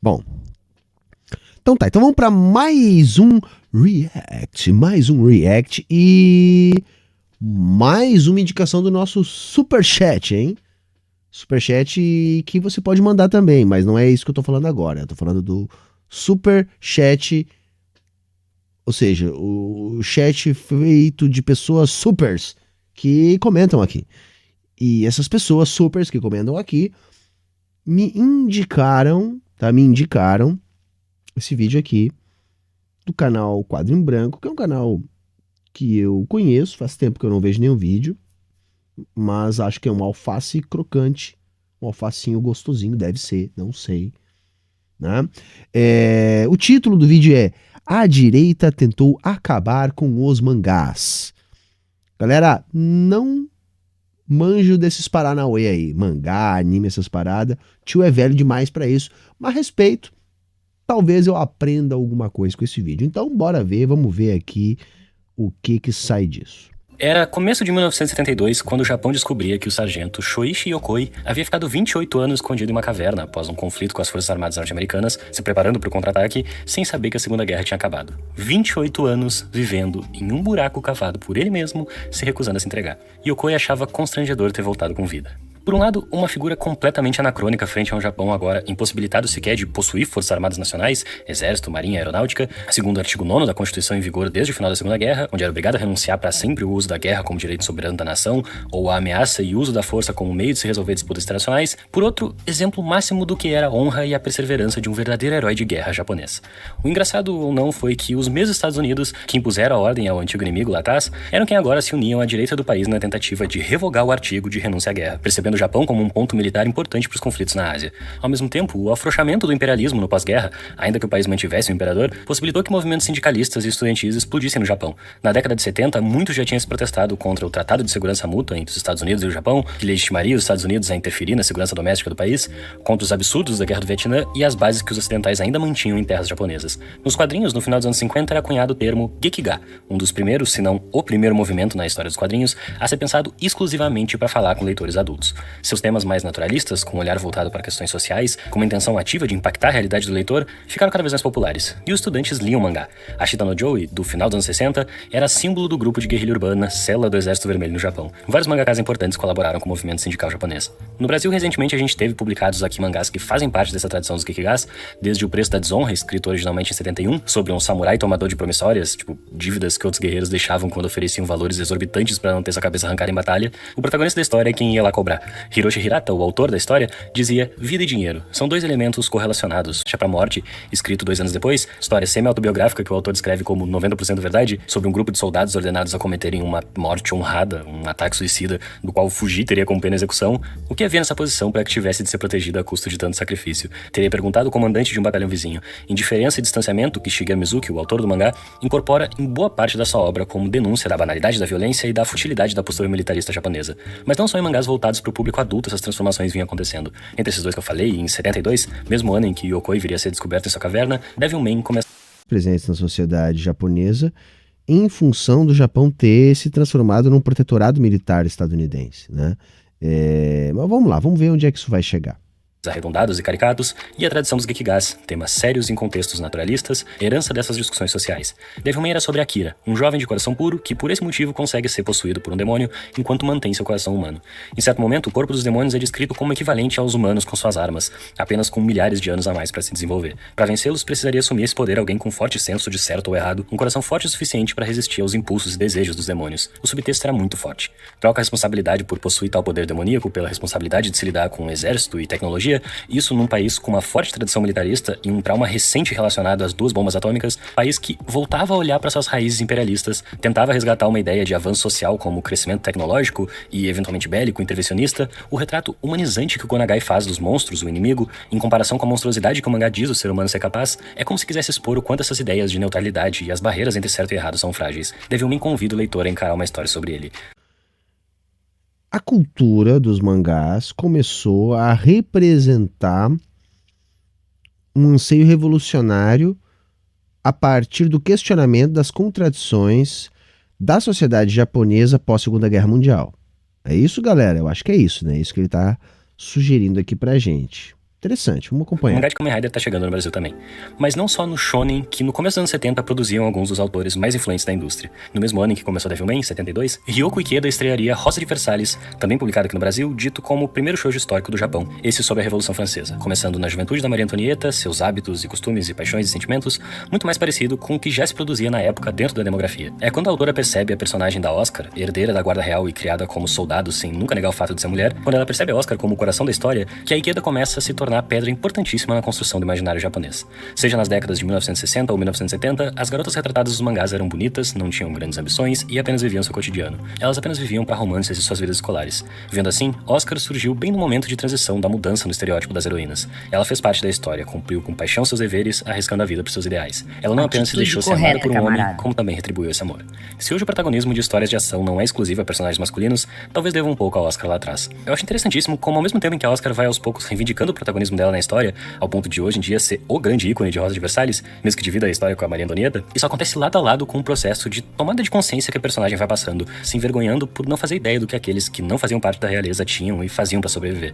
Bom, então tá, então vamos para mais um react e mais uma indicação do nosso Superchat, hein? Superchat que você pode mandar também, mas não é isso que eu tô falando agora. Eu tô falando do Superchat, ou seja, o chat feito de pessoas supers que comentam aqui. E essas pessoas supers que comentam aqui me indicaram, tá? Me indicaram esse vídeo aqui do canal Quadro em Branco, que é um canal que eu conheço, faz tempo que eu não vejo nenhum vídeo, mas acho que é um alface crocante, um alfacinho gostosinho, deve ser, não sei, né? O título do vídeo é A Direita Tentou Acabar com os Mangás. Galera, não manjo desses paranauê aí, mangá, anime, essas paradas, tio é velho demais pra isso, mas respeito, talvez eu aprenda alguma coisa com esse vídeo. Então bora ver, vamos ver aqui o que sai disso. Era começo de 1972 quando o Japão descobria que o sargento Shoichi Yokoi havia ficado 28 anos escondido em uma caverna após um conflito com as forças armadas norte-americanas, se preparando para o contra-ataque, sem saber que a Segunda Guerra tinha acabado. 28 anos vivendo em um buraco cavado por ele mesmo, se recusando a se entregar. Yokoi achava constrangedor ter voltado com vida. Por um lado, uma figura completamente anacrônica frente a um Japão agora impossibilitado sequer de possuir forças armadas nacionais, exército, marinha e aeronáutica, segundo o artigo 9º da Constituição em vigor desde o final da Segunda Guerra, onde era obrigado a renunciar para sempre o uso da guerra como direito soberano da nação, ou a ameaça e uso da força como meio de se resolver disputas internacionais. Por outro, exemplo máximo do que era a honra e a perseverança de um verdadeiro herói de guerra japonês. O engraçado ou não foi que os mesmos Estados Unidos, que impuseram a ordem ao antigo inimigo lá atrás, eram quem agora se uniam à direita do país na tentativa de revogar o artigo de renúncia à guerra, percebendo o Japão como um ponto militar importante para os conflitos na Ásia. Ao mesmo tempo, o afrouxamento do imperialismo no pós-guerra, ainda que o país mantivesse o imperador, possibilitou que movimentos sindicalistas e estudantis explodissem no Japão. Na década de 70, muitos já tinham se protestado contra o Tratado de Segurança Mútua entre os Estados Unidos e o Japão, que legitimaria os Estados Unidos a interferir na segurança doméstica do país, contra os absurdos da Guerra do Vietnã e as bases que os ocidentais ainda mantinham em terras japonesas. Nos quadrinhos, no final dos anos 50, era cunhado o termo Gekiga, um dos primeiros, se não o primeiro movimento na história dos quadrinhos a ser pensado exclusivamente para falar com leitores adultos. Seus temas mais naturalistas, com um olhar voltado para questões sociais, com uma intenção ativa de impactar a realidade do leitor, ficaram cada vez mais populares, e os estudantes liam mangá. A Ashita no Joe, do final dos anos 60, era símbolo do grupo de guerrilha urbana Célula do Exército Vermelho no Japão. Vários mangakas importantes colaboraram com o movimento sindical japonês. No Brasil, recentemente, a gente teve publicados aqui mangás que fazem parte dessa tradição dos Gekigas, desde O Preço da Desonra, escrito originalmente em 71, sobre um samurai tomador de promissórias, tipo dívidas que outros guerreiros deixavam quando ofereciam valores exorbitantes para não ter sua cabeça arrancada em batalha. O protagonista da história é quem ia lá cobrar. Hiroshi Hirata, o autor da história, dizia: vida e dinheiro são dois elementos correlacionados. Já pra Morte, escrito 2 anos depois, história semi-autobiográfica que o autor descreve como 90% verdade, sobre um grupo de soldados ordenados a cometerem uma morte honrada, um ataque suicida, do qual fugir teria como pena execução. O que havia nessa posição para que tivesse de ser protegido a custo de tanto sacrifício? Teria perguntado ao comandante de um batalhão vizinho. Indiferença e distanciamento que Shigeru Mizuki, o autor do mangá, incorpora em boa parte da sua obra como denúncia da banalidade da violência e da futilidade da postura militarista japonesa. Mas não só em mangás voltados para o público adulto essas transformações vinham acontecendo. Entre esses dois que eu falei, em 72, mesmo ano em que Yokoi viria a ser descoberto em sua caverna, Devilman começa presentes na sociedade japonesa em função do Japão ter se transformado num protetorado militar estadunidense, né? Mas vamos lá, vamos ver onde é que isso vai chegar. arredondados e caricatos, e a tradição dos Gekigas, temas sérios em contextos naturalistas, herança dessas discussões sociais. Devilman era sobre Akira, um jovem de coração puro que por esse motivo consegue ser possuído por um demônio enquanto mantém seu coração humano. Em certo momento, o corpo dos demônios é descrito como equivalente aos humanos com suas armas, apenas com milhares de anos a mais para se desenvolver. Para vencê-los, precisaria assumir esse poder alguém com forte senso de certo ou errado, um coração forte o suficiente para resistir aos impulsos e desejos dos demônios. O subtexto era muito forte. Troca a responsabilidade por possuir tal poder demoníaco pela responsabilidade de se lidar com um exército e tecnologia. Isso num país com uma forte tradição militarista e um trauma recente relacionado às 2 bombas atômicas, país que voltava a olhar para suas raízes imperialistas, tentava resgatar uma ideia de avanço social como crescimento tecnológico e eventualmente bélico, intervencionista. O retrato humanizante que o Gonagai faz dos monstros, o inimigo, em comparação com a monstruosidade que o mangá diz o ser humano ser capaz, é como se quisesse expor o quanto essas ideias de neutralidade e as barreiras entre certo e errado são frágeis. Devilman convida o leitor a encarar uma história sobre ele. A cultura dos mangás começou a representar um anseio revolucionário a partir do questionamento das contradições da sociedade japonesa pós-Segunda Guerra Mundial. É isso, galera? Eu acho que é isso, né? É isso que ele está sugerindo aqui pra gente. Interessante, vamos O acompanhar. mangá de Kamen Rider tá chegando no Brasil também. Mas não só no shonen, que no começo dos anos 70 produziam alguns dos autores mais influentes da indústria. No mesmo ano em que começou Devilman, em 72, Ryoko Ikeda estrearia Rosa de Versalhes, também publicado aqui no Brasil, dito como o primeiro shoujo histórico do Japão, esse sobre a Revolução Francesa, começando na juventude da Maria Antonieta, seus hábitos e costumes e paixões e sentimentos, muito mais parecido com o que já se produzia na época dentro da demografia. É quando a autora percebe a personagem da Oscar, herdeira da guarda real e criada como soldado sem nunca negar o fato de ser mulher, quando ela percebe a Oscar como o coração da história, que a Ikeda começa a se tornar a pedra importantíssima na construção do imaginário japonês. Seja nas décadas de 1960 ou 1970, as garotas retratadas dos mangás eram bonitas, não tinham grandes ambições e apenas viviam seu cotidiano. Elas apenas viviam para romances e suas vidas escolares. Vendo assim, Oscar surgiu bem no momento de transição da mudança no estereótipo das heroínas. Ela fez parte da história, cumpriu com paixão seus deveres, arriscando a vida por seus ideais. Ela não apenas se deixou ser amada por um homem, como também retribuiu esse amor. Se hoje o protagonismo de histórias de ação não é exclusivo a personagens masculinos, talvez deva um pouco a Oscar lá atrás. Eu acho interessantíssimo como ao mesmo tempo em que a Oscar vai aos poucos reivindicando o protagonismo dela na história, ao ponto de hoje em dia ser o grande ícone de Rosa de Versalhes, mesmo que divida a história com a Maria Antonieta, isso acontece lado a lado com um processo de tomada de consciência que a personagem vai passando, se envergonhando por não fazer ideia do que aqueles que não faziam parte da realeza tinham e faziam para sobreviver.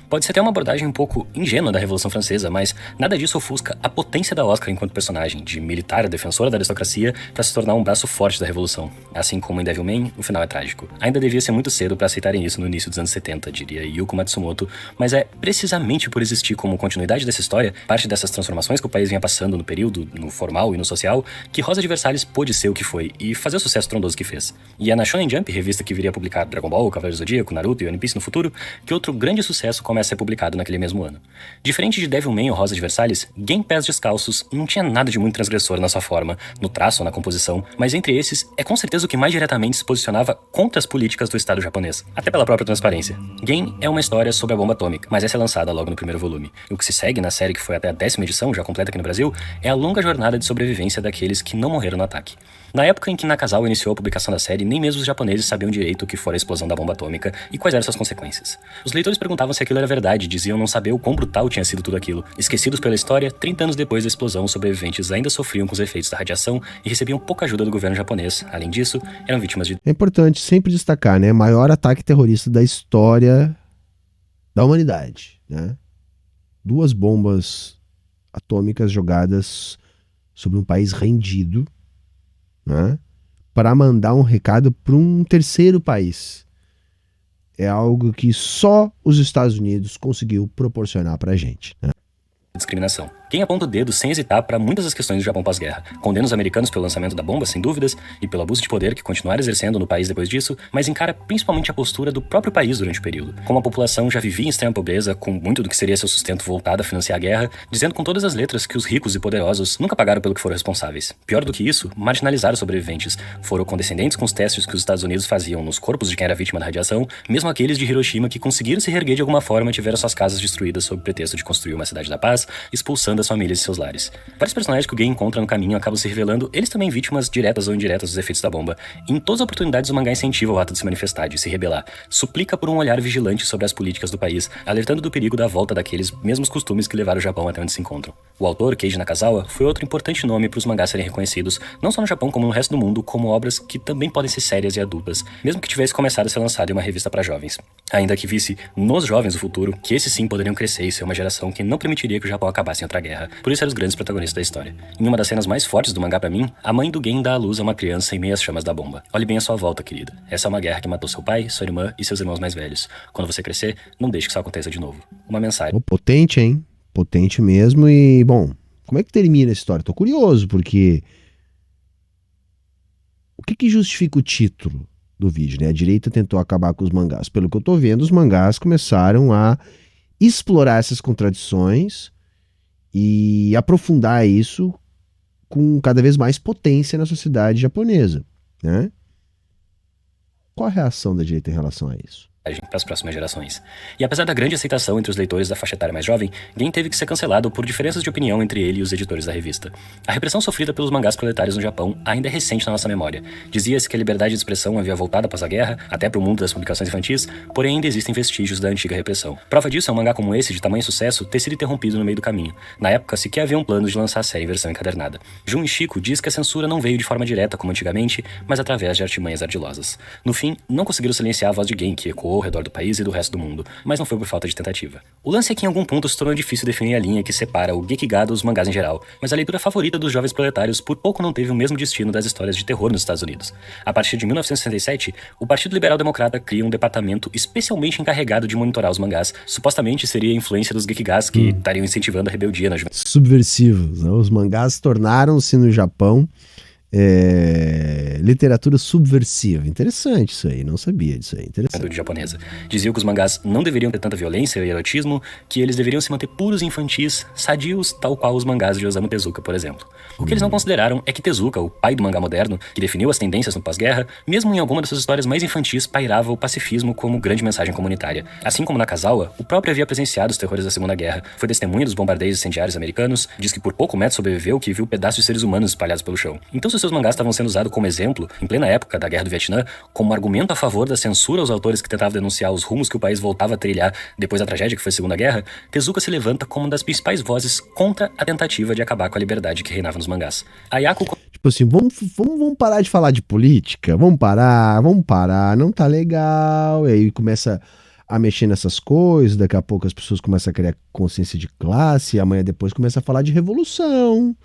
Pode ser até uma abordagem um pouco ingênua da Revolução Francesa, mas nada disso ofusca a potência da Oscar enquanto personagem, de militar defensora da aristocracia para se tornar um braço forte da Revolução. Assim como em Devilman, o final é trágico. Ainda devia ser muito cedo para aceitarem isso no início dos anos 70, diria Yuko Matsumoto, mas é precisamente por existir como continuidade dessa história, parte dessas transformações que o país vinha passando no período, no formal e no social, que Rosa de Versalhes pôde ser o que foi e fazer o sucesso trondoso que fez. E é na Shonen Jump, revista que viria a publicar Dragon Ball, Cavaleiro do Zodíaco, Naruto e One Piece no futuro, que outro grande sucesso começa a ser publicado naquele mesmo ano. Diferente de Devilman ou Rosa de Versalhes, Gen Pés Descalços não tinha nada de muito transgressor na sua forma, no traço ou na composição, mas entre esses, é com certeza o que mais diretamente se posicionava contra as políticas do Estado japonês, até pela própria transparência. Gen é uma história sobre a bomba atômica, mas essa é lançada logo no primeiro volume. E o que se segue na série, que foi até a 10ª edição, já completa aqui no Brasil, é a longa jornada de sobrevivência daqueles que não morreram no ataque. Na época em que Nakazawa iniciou a publicação da série, nem mesmo os japoneses sabiam direito o que fora a explosão da bomba atômica e quais eram suas consequências. Os leitores perguntavam se aquilo era verdade, diziam não saber o quão brutal tinha sido tudo aquilo. Esquecidos pela história, 30 anos depois da explosão, os sobreviventes ainda sofriam com os efeitos da radiação e recebiam pouca ajuda do governo japonês. Além disso, eram vítimas de... É importante sempre destacar, né? Maior ataque terrorista da história da humanidade, né? 2 bombas atômicas jogadas sobre um país rendido, né? Para mandar um recado para um terceiro país. É algo que só os Estados Unidos conseguiu proporcionar para a gente, né? discriminação. Quem aponta o dedo sem hesitar para muitas das questões do Japão pós-guerra. Condena os americanos pelo lançamento da bomba, sem dúvidas, e pelo abuso de poder que continuaram exercendo no país depois disso, mas encara principalmente a postura do próprio país durante o período. Como a população já vivia em extrema pobreza, com muito do que seria seu sustento voltado a financiar a guerra, dizendo com todas as letras que os ricos e poderosos nunca pagaram pelo que foram responsáveis. Pior do que isso, marginalizaram os sobreviventes. Foram condescendentes com os testes que os Estados Unidos faziam nos corpos de quem era vítima da radiação, mesmo aqueles de Hiroshima que conseguiram se reerguer de alguma forma e tiveram suas casas destruídas sob pretexto de construir uma cidade da paz, expulsando as famílias de seus lares. Vários personagens que o Gen encontra no caminho acabam se revelando, eles também vítimas diretas ou indiretas dos efeitos da bomba. E em todas as oportunidades o mangá incentiva o ato de se manifestar, de se rebelar. Suplica por um olhar vigilante sobre as políticas do país, alertando do perigo da volta daqueles mesmos costumes que levaram o Japão até onde se encontram. O autor, Keiji Nakazawa, foi outro importante nome para os mangás serem reconhecidos, não só no Japão como no resto do mundo, como obras que também podem ser sérias e adultas, mesmo que tivesse começado a ser lançado em uma revista para jovens. Ainda que visse nos jovens do futuro, que esses sim poderiam crescer e ser uma geração que não permitiria que o Japão acabasse em outra guerra. Por isso eram os grandes protagonistas da história. Em uma das cenas mais fortes do mangá pra mim, a mãe do Gen dá à luz a uma criança em meio às chamas da bomba. Olhe bem à sua volta, querida. Essa é uma guerra que matou seu pai, sua irmã e seus irmãos mais velhos. Quando você crescer, não deixe que isso aconteça de novo. Uma mensagem. Oh, potente, hein? Potente mesmo. E, bom, como é que termina a história? Tô curioso, porque o que justifica o título do vídeo, né? A direita tentou acabar com os mangás. Pelo que eu tô vendo, os mangás começaram a explorar essas contradições e aprofundar isso com cada vez mais potência na sociedade japonesa, né? Qual a reação da direita em relação a isso? Para as próximas gerações. E apesar da grande aceitação entre os leitores da faixa etária mais jovem, Gen teve que ser cancelado por diferenças de opinião entre ele e os editores da revista. A repressão sofrida pelos mangás proletários no Japão ainda é recente na nossa memória. Dizia-se que a liberdade de expressão havia voltado após a guerra, até para o mundo das publicações infantis, porém ainda existem vestígios da antiga repressão. Prova disso é um mangá como esse, de tamanho sucesso, ter sido interrompido no meio do caminho. Na época, sequer havia um plano de lançar a série em versão encadernada. Jun Ishiko diz que a censura não veio de forma direta como antigamente, mas através de artimanhas ardilosas. No fim, não conseguiram silenciar a voz de Gen, que ecoou ao redor do país e do resto do mundo, mas não foi por falta de tentativa. O lance é que em algum ponto se tornou difícil definir a linha que separa o Gekiga dos mangás em geral, mas a leitura favorita dos jovens proletários por pouco não teve o mesmo destino das histórias de terror nos Estados Unidos. A partir de 1967, o Partido Liberal Democrata cria um departamento especialmente encarregado de monitorar os mangás. Supostamente seria a influência dos Gekigas que estariam incentivando a rebeldia na juventude. Subversivos, né? Os mangás tornaram-se no Japão literatura subversiva. Interessante isso aí, não sabia disso aí. Interessante. Japonesa. Diziam que os mangás não deveriam ter tanta violência e erotismo, que eles deveriam se manter puros e infantis, sadios, tal qual os mangás de Osamu Tezuka, por exemplo. O que eles não consideraram é que Tezuka, o pai do mangá moderno, que definiu as tendências no pós-guerra, mesmo em alguma das suas histórias mais infantis, pairava o pacifismo como grande mensagem comunitária. Assim como Nakazawa, o próprio havia presenciado os terrores da Segunda Guerra, foi testemunha dos bombardeios incendiários americanos, diz que por pouco metro sobreviveu que viu pedaços de seres humanos espalhados pelo chão. Então, se os seus mangás estavam sendo usados como exemplo, em plena época da Guerra do Vietnã, como argumento a favor da censura aos autores que tentavam denunciar os rumos que o país voltava a trilhar depois da tragédia que foi a Segunda Guerra, Tezuka se levanta como uma das principais vozes contra a tentativa de acabar com a liberdade que reinava nos mangás. Ayako... Tipo assim, vamos parar de falar de política? Vamos parar, não tá legal. E aí começa a mexer nessas coisas, daqui a pouco as pessoas começam a criar consciência de classe, e amanhã depois começa a falar de revolução.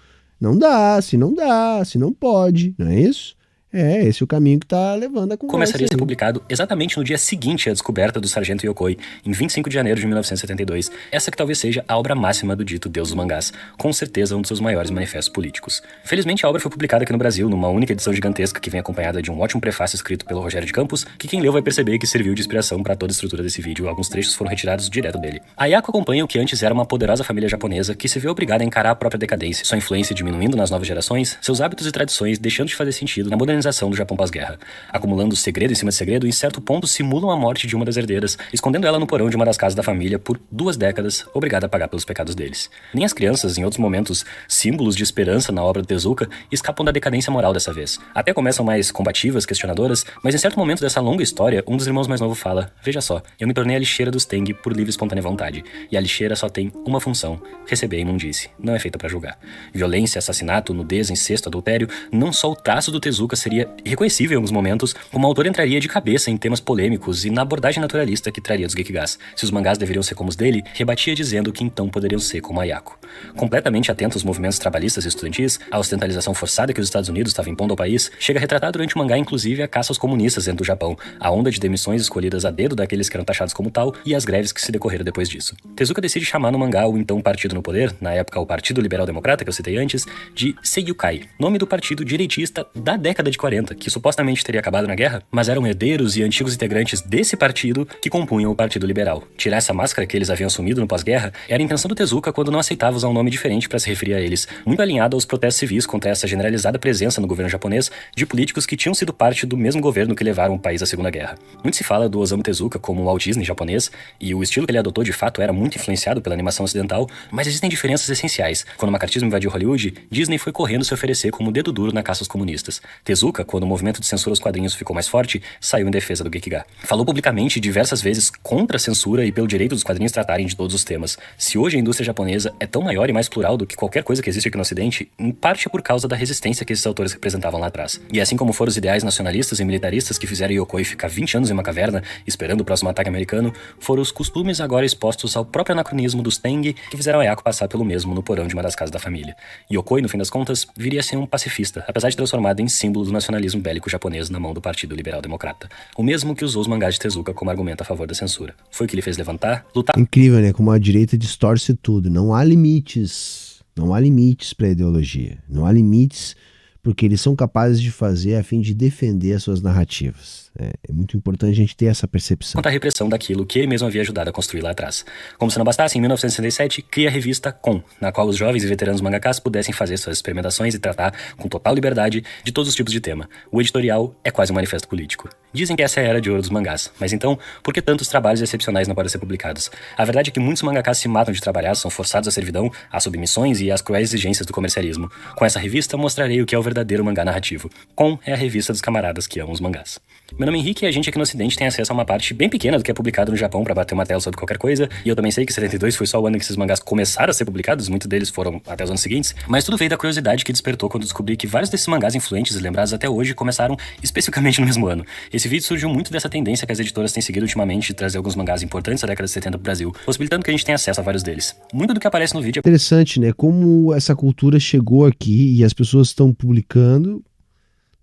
Não dá, se não pode, não é isso? Esse é o caminho que tá levando a conversa. Começaria a ser publicado exatamente no dia seguinte à descoberta do Sargento Yokoi, em 25 de janeiro de 1972, essa que talvez seja a obra máxima do dito Deus dos Mangás, com certeza um dos seus maiores manifestos políticos. Felizmente a obra foi publicada aqui no Brasil, numa única edição gigantesca que vem acompanhada de um ótimo prefácio escrito pelo Rogério de Campos, que quem leu vai perceber que serviu de inspiração para toda a estrutura desse vídeo, alguns trechos foram retirados direto dele. Ayako acompanha o que antes era uma poderosa família japonesa que se vê obrigada a encarar a própria decadência, sua influência diminuindo nas novas gerações, seus hábitos e tradições deixando de fazer sentido na modernização do Japão pós-guerra. Acumulando segredo em cima de segredo, em certo ponto simulam a morte de uma das herdeiras, escondendo ela no porão de uma das casas da família por 2 décadas, obrigada a pagar pelos pecados deles. Nem as crianças, em outros momentos, símbolos de esperança na obra do Tezuka, escapam da decadência moral dessa vez. Até começam mais combativas, questionadoras, mas em certo momento dessa longa história, um dos irmãos mais novos fala: veja só, eu me tornei a lixeira dos Tengi por livre e espontânea vontade, e a lixeira só tem uma função: receber a imundície, não é feita para julgar. Violência, assassinato, nudez, incesto, adultério, não só o traço do Tezuka seria irreconhecível em alguns momentos, como o autor entraria de cabeça em temas polêmicos e na abordagem naturalista que traria dos Gekigás. Se os mangás deveriam ser como os dele, rebatia dizendo que então poderiam ser como Ayako. Completamente atento aos movimentos trabalhistas e estudantis, à ostentalização forçada que os Estados Unidos estavam impondo ao país, chega a retratar durante o mangá inclusive a caça aos comunistas dentro do Japão, a onda de demissões escolhidas a dedo daqueles que eram taxados como tal e as greves que se decorreram depois disso. Tezuka decide chamar no mangá o então partido no poder, na época o Partido Liberal Democrata que eu citei antes, de Seiyukai, nome do partido direitista da década de 40, que supostamente teria acabado na guerra, mas eram herdeiros e antigos integrantes desse partido que compunham o Partido Liberal. Tirar essa máscara que eles haviam assumido no pós-guerra era a intenção do Tezuka quando não aceitava usar um nome diferente para se referir a eles, muito alinhado aos protestos civis contra essa generalizada presença no governo japonês de políticos que tinham sido parte do mesmo governo que levaram o país à Segunda Guerra. Muito se fala do Osamu Tezuka como o Walt Disney japonês, e o estilo que ele adotou de fato era muito influenciado pela animação ocidental, mas existem diferenças essenciais. Quando o macartismo invadiu Hollywood, Disney foi correndo se oferecer como dedo duro na caça aos comunistas. Tezuka, quando o movimento de censura aos quadrinhos ficou mais forte, saiu em defesa do Gekiga. Falou publicamente diversas vezes contra a censura e pelo direito dos quadrinhos tratarem de todos os temas. Se hoje a indústria japonesa é tão maior e mais plural do que qualquer coisa que existe aqui no Ocidente, em parte é por causa da resistência que esses autores representavam lá atrás. E assim como foram os ideais nacionalistas e militaristas que fizeram Yokoi ficar 20 anos em uma caverna, esperando o próximo ataque americano, foram os costumes agora expostos ao próprio anacronismo dos Tengi que fizeram Ayako passar pelo mesmo no porão de uma das casas da família. Yokoi, no fim das contas, viria a ser um pacifista, apesar de transformado em símbolo do nacionalismo bélico japonês na mão do Partido Liberal Democrata. O mesmo que usou os mangás de Tezuka como argumento a favor da censura. Foi o que lhe fez levantar, lutar... Incrível, né? Como a direita distorce tudo. Não há limites. Não há limites para a ideologia. Não há limites porque eles são capazes de fazer a fim de defender as suas narrativas. É muito importante a gente ter essa percepção. Contra a repressão daquilo que ele mesmo havia ajudado a construir lá atrás. Como se não bastasse, em 1967, cria a revista Kon, na qual os jovens e veteranos mangakas pudessem fazer suas experimentações e tratar com total liberdade de todos os tipos de tema. O editorial é quase um manifesto político. Dizem que essa é a era de ouro dos mangás, mas então, por que tantos trabalhos excepcionais não podem ser publicados? A verdade é que muitos mangakas se matam de trabalhar, são forçados à servidão, às submissões e às cruéis exigências do comercialismo. Com essa revista, mostrarei o que é o verdadeiro mangá narrativo. Kon é a revista dos camaradas que amam os mangás. Meu nome é Henrique e a gente aqui no Ocidente tem acesso a uma parte bem pequena do que é publicado no Japão pra bater uma tela sobre qualquer coisa, e eu também sei que 72 foi só o ano em que esses mangás começaram a ser publicados, muitos deles foram até os anos seguintes, mas tudo veio da curiosidade que despertou quando descobri que vários desses mangás influentes e lembrados até hoje começaram especificamente no mesmo ano. Esse vídeo surgiu muito dessa tendência que as editoras têm seguido ultimamente de trazer alguns mangás importantes da década de 70 pro Brasil, possibilitando que a gente tenha acesso a vários deles. Muito do que aparece no vídeo é Interessante, né? Como essa cultura chegou aqui e as pessoas estão publicando,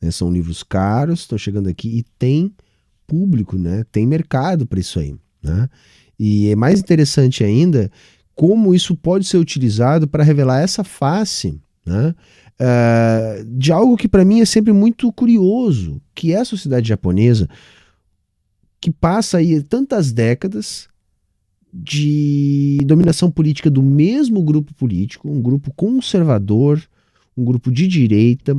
né? São livros caros, estão chegando aqui e tem público, né? Tem mercado para isso aí, né? E é mais interessante ainda como isso pode ser utilizado para revelar essa face, né? De algo que para mim é sempre muito curioso, que é a sociedade japonesa, que passa aí tantas décadas de dominação política do mesmo grupo político, um grupo conservador, um grupo de direita,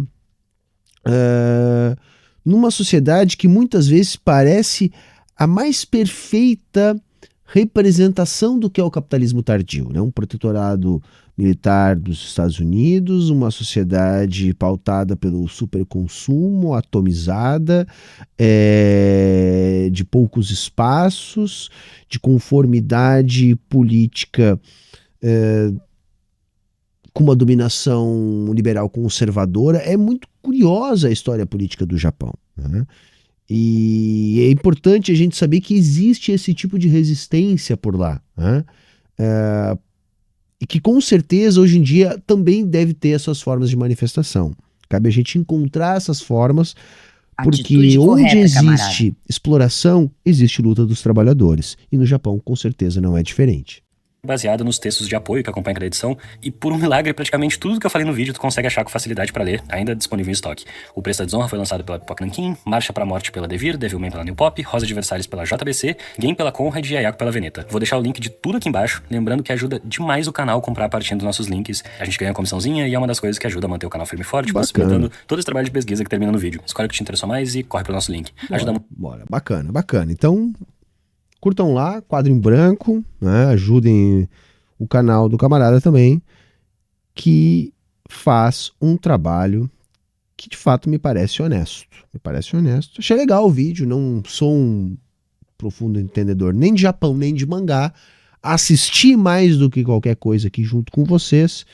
numa sociedade que muitas vezes parece a mais perfeita representação do que é o capitalismo tardio, né? Um protetorado militar dos Estados Unidos, uma sociedade pautada pelo superconsumo, atomizada, de poucos espaços, de conformidade política com uma dominação liberal conservadora. É muito curiosa a história política do Japão, né? E é importante a gente saber que existe esse tipo de resistência por lá, né? E que com certeza hoje em dia também deve ter as suas formas de manifestação. Cabe a gente encontrar essas formas, porque Atitude onde correta, existe camarada. exploração, existe luta dos trabalhadores. E no Japão, com certeza, não é diferente. baseado nos textos de apoio que acompanham cada edição, e por um milagre, praticamente tudo que eu falei no vídeo tu consegue achar com facilidade pra ler, ainda disponível em estoque. O Preço da Desonra foi lançado pela Pipoca Nankin, Marcha pra Morte pela Devir, Devilman pela New Pop, Rosa de Versalhes pela JBC, Game pela Conrad e Ayako pela Veneta. Vou deixar o link de tudo aqui embaixo, lembrando que ajuda demais o canal comprar partindo dos nossos links. A gente ganha uma comissãozinha e é uma das coisas que ajuda a manter o canal firme e forte, possibilitando todo esse trabalho de pesquisa que termina no vídeo. Escolhe o que te interessou mais e corre pro nosso link. Ajuda muito. Bora. Bacana, bacana. Então, curtam lá, quadro em branco, né? Ajudem o canal do camarada também, que faz um trabalho que de fato me parece honesto. Me parece honesto. Achei legal o vídeo, não sou um profundo entendedor nem de Japão, nem de mangá. Assisti mais do que qualquer coisa aqui junto com vocês.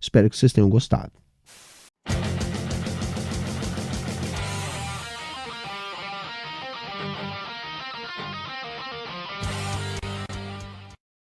Espero que vocês tenham gostado.